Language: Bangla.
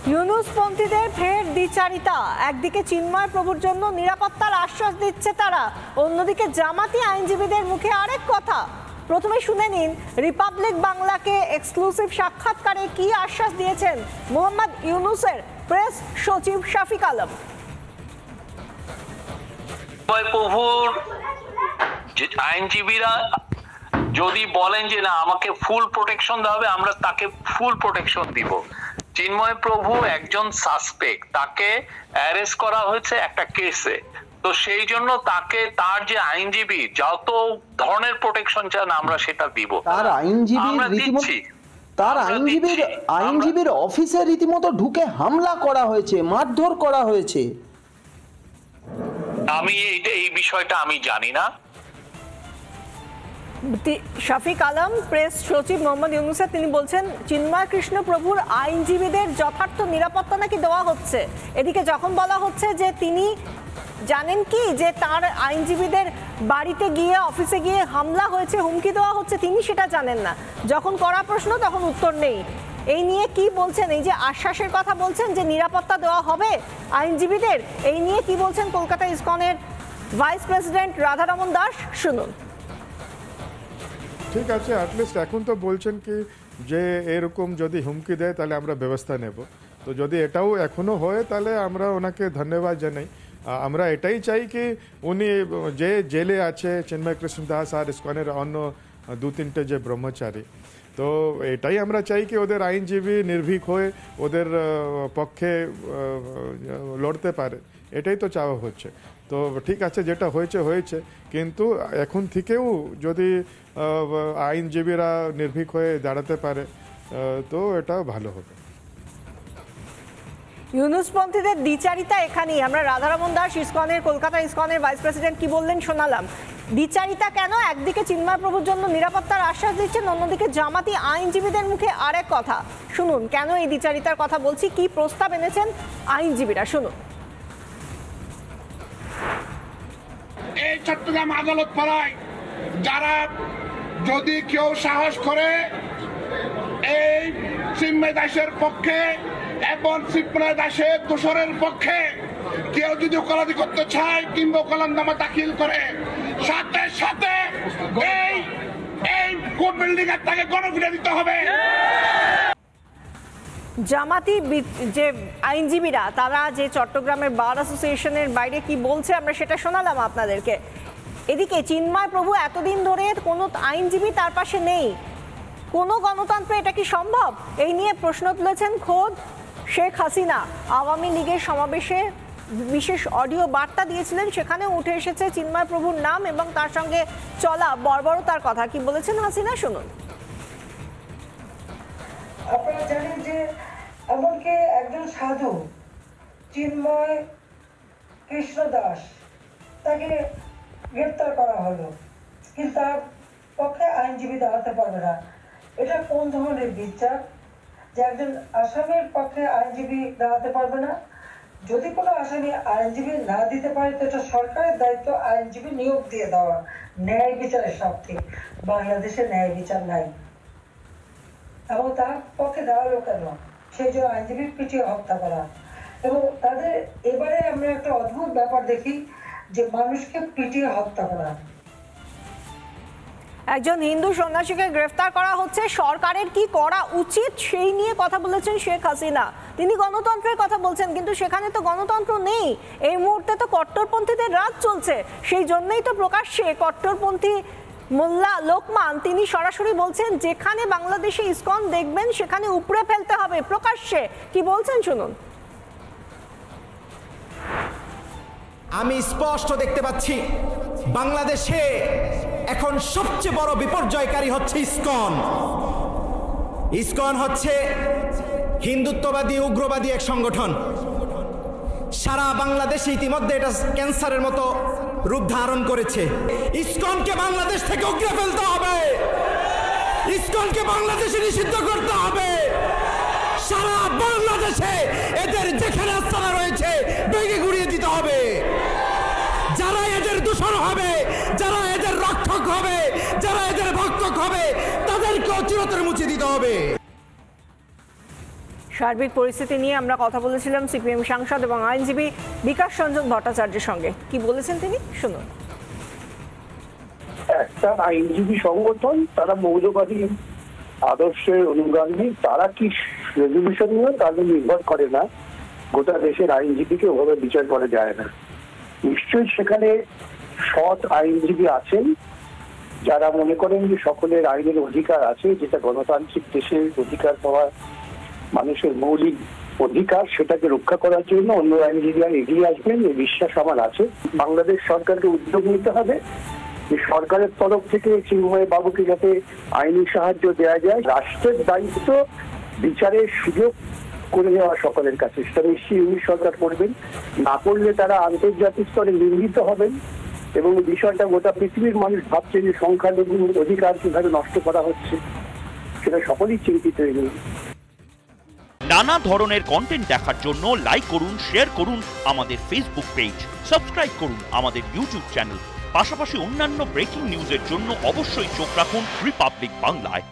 ইউনূসপন্থীদের ফের দ্বিচারিতা। একদিকে চিন্ময় প্রভুর জন্য নিরাপত্তার আশ্বাস দিচ্ছে তারা, অন্যদিকে জামাতি আইনজীবীদের মুখে আরেক কথা। প্রথমে শুনে নিন রিপাবলিক বাংলাকে এক্সক্লুসিভ সাক্ষাৎকারে কি আশ্বাস দিয়েছেন মোহাম্মদ ইউনূসের প্রেস সচিব শফিক আলম। প্রভুর আইনজীবীরা যদি বলেন যে না আমাকে ফুল প্রোটেকশন দেওয়া হবে, আমরা তাকে ফুল প্রোটেকশন দিব। চিন্ময় প্রভু একজন সাসপেক্ট, তাকে অ্যারেস্ট করা হয়েছে একটা কেসে, তো সেই জন্য তাকে তার যে আইনজীবী যত ধরনের প্রোটেকশন চান আমরা সেটা দিব। তার আইনজীবীর অফিসে রীতিমতো ঢুকে হামলা করা হয়েছে, মারধর করা হয়েছে। আমি এই বিষয়টা আমি জানি না। শফিক আলম প্রেস সচিব মোহাম্মদ ইউনূসের তিনি বলছেন চিন্ময় কৃষ্ণ প্রভুর আইনজীবীদের যথার্থ নিরাপত্তা নাকি দেওয়া হচ্ছে। এদিকে যখন বলা হচ্ছে যে তিনি জানেন কি যে তার আইনজীবীদের বাড়িতে গিয়ে অফিসে গিয়ে হামলা হয়েছে, হুমকি দেওয়া হচ্ছে, তিনি সেটা জানেন না। যখন করা প্রশ্ন তখন উত্তর নেই। এই নিয়ে কি বলছেন? এই যে আশ্বাসের কথা বলছেন যে নিরাপত্তা দেওয়া হবে আইনজীবীদের, এই নিয়ে কি বলছেন কলকাতা ইসকনের ভাইস প্রেসিডেন্ট রাধারমন দাস, শুনুন। ঠিক আছে, অ্যাটলিস্ট এখন তো বলছেন কি যে এরকম যদি হুমকি দেয় তাহলে আমরা ব্যবস্থা নেব। তো যদি এটাও এখনো হয় তাহলে আমরা ওনাকে ধন্যবাদ জানাই। আমরা এটাই চাই কি উনি যে জেলে আছে চিন্ময় কৃষ্ণ দাস আর ইসকনের অন্য 2-3টে যে ব্রহ্মচারী, তো এটাই আমরা চাই কি ওদের আইনজীবী নির্ভীক হয়ে ওদের পক্ষে লড়তে পারে, এটাই তো চাওয়া হচ্ছে। তো ঠিক আছে, যেটা হয়েছে হয়েছে, কিন্তু এখন থেকেও যদি আইনজীবীরা নির্ভীক হয়ে দাঁড়াতে পারে তো এটা ভালো হবে। ইউনূসপন্থীদের দ্বিচারিতা এখানেই। আমরা রাধারমন দাস ইসকনের কলকাতা ইসকনের ভাইস প্রেসিডেন্ট কি বললেন শোনালাম। দ্বিচারিতা কেন? একদিকে চিন্ময় প্রভুর জন্য নিরাপত্তার আশ্বাস দিচ্ছেন, অন্যদিকে জামাতি আইনজীবীদের মুখে আরেক কথা। শুনুন কেন এই দ্বিচারিতার কথা বলছি, কি প্রস্তাব এনেছেন আইনজীবীরা, শুনুন। এই চট্টগ্রাম আদালত পাড়ায় যারা যদি কেউ সাহস করে এই চিন্ময় দাসের পক্ষে এবং চিন্ময় দাসের দোষরের পক্ষে কেউ যদি ওকালতি করতে চায় কিংবা ওকালতনামা দাখিল করে, সাথে সাথে এই কোর্ট বিল্ডিং এর তাকে গণফিরে দিতে হবে। জামাতি যে আইনজীবীরা তারা যে চট্টগ্রামের বার অ্যাসোসিয়েশনের বাইরে কি বলছে আমরা সেটা শোনালাম আপনাদেরকে। এদিকে চিন্ময় প্রভু এতদিন ধরে কোনো আইনজীবী তার পাশে নেই, কোনো গণতন্ত্রে এটা কি সম্ভব? এই নিয়ে প্রশ্ন তুলেছেন খোদ শেখ হাসিনা। আওয়ামী লীগের সমাবেশে বিশেষ অডিও বার্তা দিয়েছিলেন, সেখানে উঠে এসেছে চিন্ময় প্রভুর নাম এবং তার সঙ্গে চলা বর্বরতার কথা। কি বলেছেন হাসিনা, শুনুন। আপনারা জানেন যে এমনকি একজন সাধু চিন্ময় কৃষ্ণ দাস তাকে গ্রেপ্তার করা হলো, কিন্তু তার পক্ষে আইনজীবী দাঁড়াতে পারবে না। এটা কোন ধরনের বিচার যে একজন আসামির পক্ষে আইনজীবী দাঁড়াতে পারবে না? যদি কোনো আসামি আইনজীবী না দিতে পারে তো এটা সরকারের দায়িত্ব আইনজীবী নিয়োগ দিয়ে দেওয়া। ন্যায় বিচারের স্বার্থে বাংলাদেশে ন্যায় বিচার নাই, এবং তার পক্ষে দাঁড়ালো কেন? সেই জন্য আইনজীবী পিটিয়ে হত্যা করা। এবং তাদের এবারে আমরা একটা অদ্ভুত ব্যাপার দেখি যে মানুষকে পিটিয়ে হত্যা করা। একজন হিন্দু সন্ন্যাসীকে গ্রেফতার করা হচ্ছে, সরকারের কি করা উচিত সেই নিয়ে কথা বলেছেন শেখ হাসিনা। তিনি গণতন্ত্রের কথা বলছেন, কিন্তু সেখানে তো গণতন্ত্র নেই। এই মুহূর্তে তো কট্টরপন্থীদের রাজ চলছে, সেই জন্যই তো প্রকাশ্যে কট্টরপন্থী মোল্লা লোকমান তিনি সরাসরি বলছেন যেখানে বাংলাদেশে ইসকন দেখবেন সেখানে উপড়ে ফেলতে হবে, প্রকাশ্যে। কি বলছেন শুনুন। আমি স্পষ্ট দেখতে পাচ্ছি বাংলাদেশে এখন সবচেয়ে বড় বিপর্যয়কারী হচ্ছে ইসকন। ইসকন হচ্ছে হিন্দুত্ববাদী উগ্রবাদী এক সংগঠন। সারা বাংলাদেশে ইতিমধ্যে এটা ক্যান্সারের মতো রূপ ধারণ করেছে। ইসকনকে বাংলাদেশ থেকে উগড়ে ফেলতে হবে, ইসকনকে বাংলাদেশে নিষিদ্ধ করতে হবে। সারা বাংলাদেশে এদের যেখানে আস্তানা রয়েছে ভেঙে গুড়িয়ে দিতে হবে। যারা এদের দূষণ হবে, যারা এদের রক্ষক হবে, যারা এদের ভক্ষক হবে, তাদেরকে চিরতরে মুছে দিতে হবে। সার্বিক পরিস্থিতি নিয়ে আমরা কথা বলেছিলাম সিপিএম সাংসদ এবং আইনজীবী বিকাশ রঞ্জন ভট্টাচার্যের সঙ্গে। কি বলেছেন তিনি, শুনুন। একটা আইনজীবী সংগঠন, তারা মৌলবাদী আদর্শের অনুগামী, তারা কি রেজলিউশন নিয়ে তাদের নির্ভর করে না। গোটা দেশের আইনজীবীকে ওভাবে বিচার করা যায় না। নিশ্চয়ই সেখানে সৎ আইনজীবী আছেন যারা মনে করেন যে সকলের আইনের অধিকার আছে, যেটা গণতান্ত্রিক দেশের অধিকার পাওয়া মানুষের মৌলিক অধিকার, সেটাকে রক্ষা করার জন্য অন্য আইনজীবীরা এগিয়ে আসবেন, এই বিশ্বাস আমার আছে। বাংলাদেশ সরকারকে উদ্যোগ নিতে হবে যে সরকারের তরফ থেকে চিন্ময় বাবুকে যাতে আইনি সাহায্য দেওয়া যায়। রাষ্ট্রের দায়িত্ব বিচারের সুযোগ করে দেওয়া সকলের কাছে, সেটা নিশ্চয়ই ইউনিট সরকার করবেন। না করলে তারা আন্তর্জাতিক স্তরে নিন্দিত হবেন এবং এই বিষয়টা গোটা পৃথিবীর মানুষ ভাবছে যে সংখ্যালঘু অধিকার কিভাবে নষ্ট করা হচ্ছে, সেটা সকলেই চিন্তিত হয়ে যাবে। নানা ধরনের কন্টেন্ট দেখার জন্য লাইক করুন, শেয়ার করুন আমাদের ফেসবুক পেজ, সাবস্ক্রাইব করুন আমাদের ইউটিউব চ্যানেল। পাশাপাশি অন্যান্য ব্রেকিং নিউজের জন্য অবশ্যই চোখ রাখুন রিপাবলিক বাংলায়।